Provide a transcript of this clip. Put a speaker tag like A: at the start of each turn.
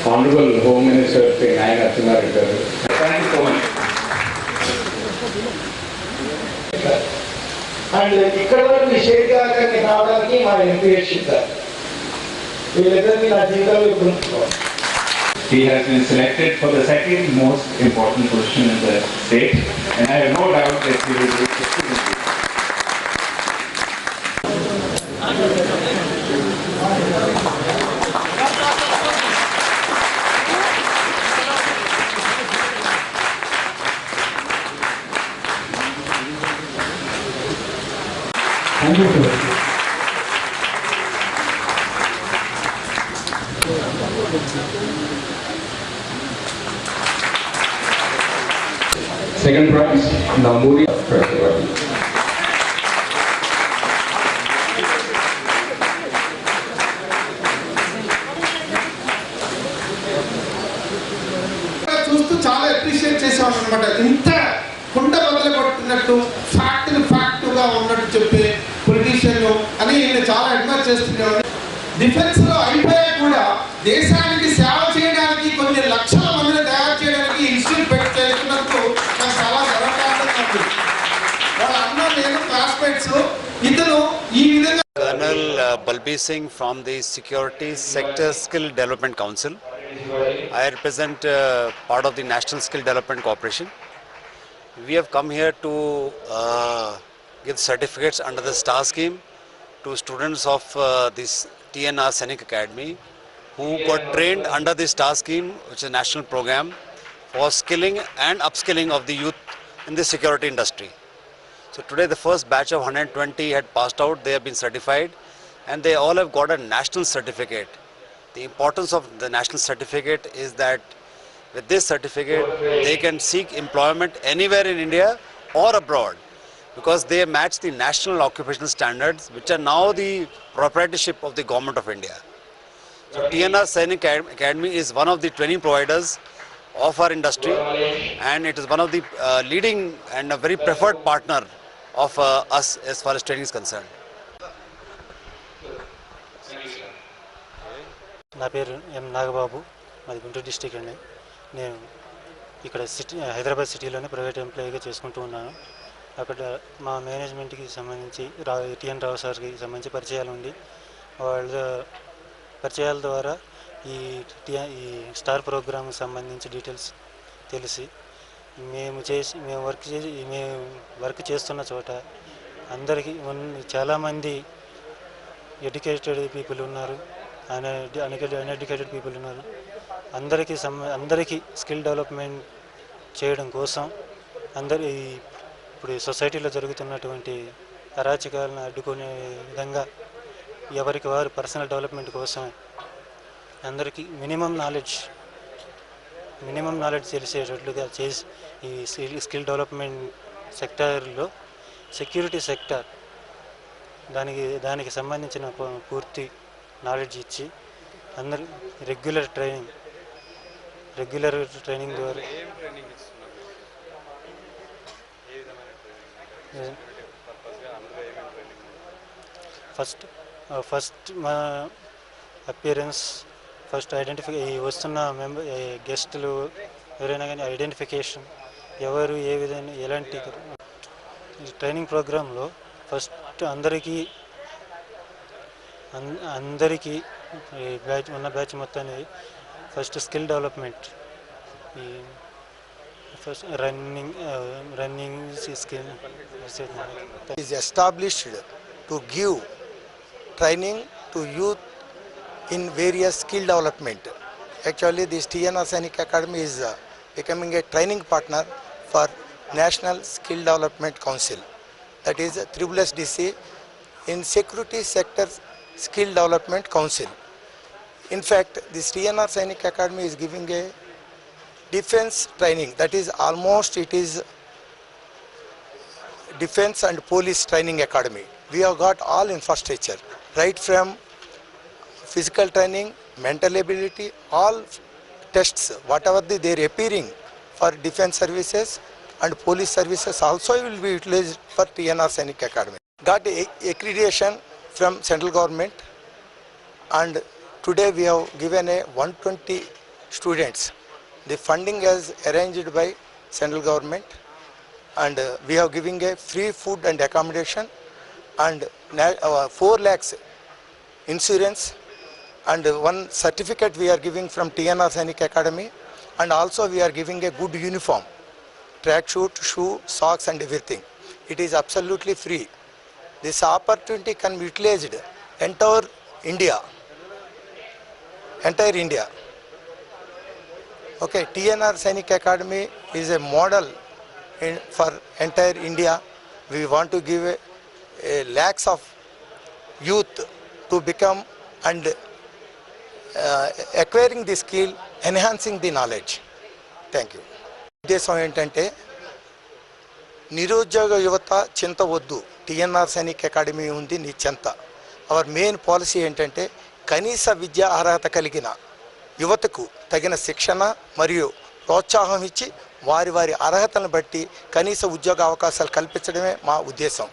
A: Honorable Home Minister Sri Nayana Narasimha. Thank you so much.
B: And ఇక్కడ వరకు state గారికి రావడానికి మా ఎంపీఎస్సీ సార్ వీళ్ళిద్దరిని నా జీవితంలో గుర్తుంచుకోవాలి.
A: He has been selected for the second most important position in the state, and I have no doubt that he will do it.
B: Thank you, sir.
A: Second prize, Namuri Festival.
C: చూస్తూ చాలా appreciate చేసేవాళ్ళు అనమాట. ఇంత కుండ బదులు కొట్టినట్టు ఫ్యాక్ట్గా ఉన్నట్టు చెప్పే పొలిటీషియన్ అని నేను చాలా అడ్మైర్ చేస్తున్నాను. డిఫెన్స్ లో అయిపోయా కూడా దేశానికి సేవ చేయడానికి కొన్ని లక్షల మందిని తయారు చేయడానికి ఇన్స్టిట్యూట్ పెట్టి చేస్తున్నందుకు నాకు చాలా గర్వకారణంగా ఉంది. వాళ్ళ అన్న నేను క్లాస్మేట్స్ ఇద్దరు ఈ విధంగా.
D: Colonel Balbir Singh from the Security Sector Skill Development Council. I represent part of the National Skill Development Corporation. We have come here to give certificates under the STAR scheme to students of this TNR Sainik Academy who got trained under the STAR scheme, which is a national program for skilling and upskilling of the youth in the security industry. So today the first batch of 120 had passed out. They have been certified and they all have got a national certificate. The importance of the national certificate is that with this certificate they can seek employment anywhere in India or abroad, because they match the national occupational standards, which are now the proprietorship of the Government of India. So TNR Sainik Academy is one of the training providers of our industry, and it is one of the leading and a very preferred partner of us as far as training is concerned.
E: నా పేరు ఎం నాగబాబు, మాది Guntur district అండి. నేను ఇక్కడ హైదరాబాద్ సిటీలోనే private ఎంప్లాయీగా చేసుకుంటూ ఉన్నాను. అక్కడ మా మేనేజ్మెంట్కి సంబంధించి టిఎన్ రావు సార్కి సంబంధించి పరిచయాలు ఉండి వాళ్ళ పరిచయాల ద్వారా ఈ స్టార్ ప్రోగ్రామ్కి సంబంధించి డీటెయిల్స్ తెలిసి మేము వర్క్ చేస్తున్న చోట అందరికీ చాలామంది ఎడ్యుకేటెడ్ పీపుల్ ఉన్నారు, అన్ఎడ్యుకేటెడ్ పీపుల్ ఉన్నారు. అందరికీ స్కిల్ డెవలప్మెంట్ చేయడం కోసం ఇప్పుడు సొసైటీలో జరుగుతున్నటువంటి అరాచకాలను అడ్డుకునే విధంగా ఎవరికి వారు పర్సనల్ డెవలప్మెంట్ కోసం అందరికీ మినిమం నాలెడ్జ్ తెలిసేటట్లుగా చేసి ఈ స్కిల్ డెవలప్మెంట్ సెక్టార్లో సెక్యూరిటీ సెక్టార్ దానికి సంబంధించిన పూర్తి నాలెడ్జ్ ఇచ్చి అందరు రెగ్యులర్ ట్రైనింగ్ ద్వారా ఫస్ట్ మా అపియరెన్స్, ఫస్ట్ ఐడెంటిఫై వస్తున్న గెస్టులు ఎవరైనా కానీ ఐడెంటిఫికేషన్, ఎవరు ఏ విధంగా ఎలాంటి ట్రైనింగ్ ప్రోగ్రాంలో ఫస్ట్ అందరికీ బ్యాచ్ మొత్తాన్ని first skill development, first running skill
F: is established to give training to youth in various skill development. Actually, this TNR Sainik Academy is becoming a training partner for National Skill Development Council, that is SSDC, in Security Sector Skill Development Council. In fact, this TNR Sainik Academy is giving a defense training, that is almost it is defense and police training academy. We have got all infrastructure, right from physical training, mental ability, all tests, whatever they are appearing for defense services and police services also will be utilized for TNR Sainik Academy. got accreditation from central government, and today we have given a 120 students. The funding is arranged by central government, and we have giving a free food and accommodation, and 4 lakhs insurance, and one certificate we are giving from TNR Sainik Academy, and also we are giving a good uniform, tracksuit, shoe, socks and everything. It is absolutely free. This opportunity can be utilized entire India. Okay, TNR Sainik Academy is a model for entire India. We want to give a lakhs of youth to become and acquiring the skill, enhancing the knowledge. Thank you. ఉద్దేశం ఏంటంటే నిరుద్యోగ యువత చింత వద్దు, TNR Sainik academy ఉంది నీ చింత. Our main policy ఏంటంటే కనీస విద్యా అర్హత కలిగిన యువతకు తగిన శిక్షణ మరియు ప్రోత్సాహం ఇచ్చి వారి అర్హతలను బట్టి కనీస ఉద్యోగ అవకాశాలు కల్పించడమే మా ఉద్దేశం.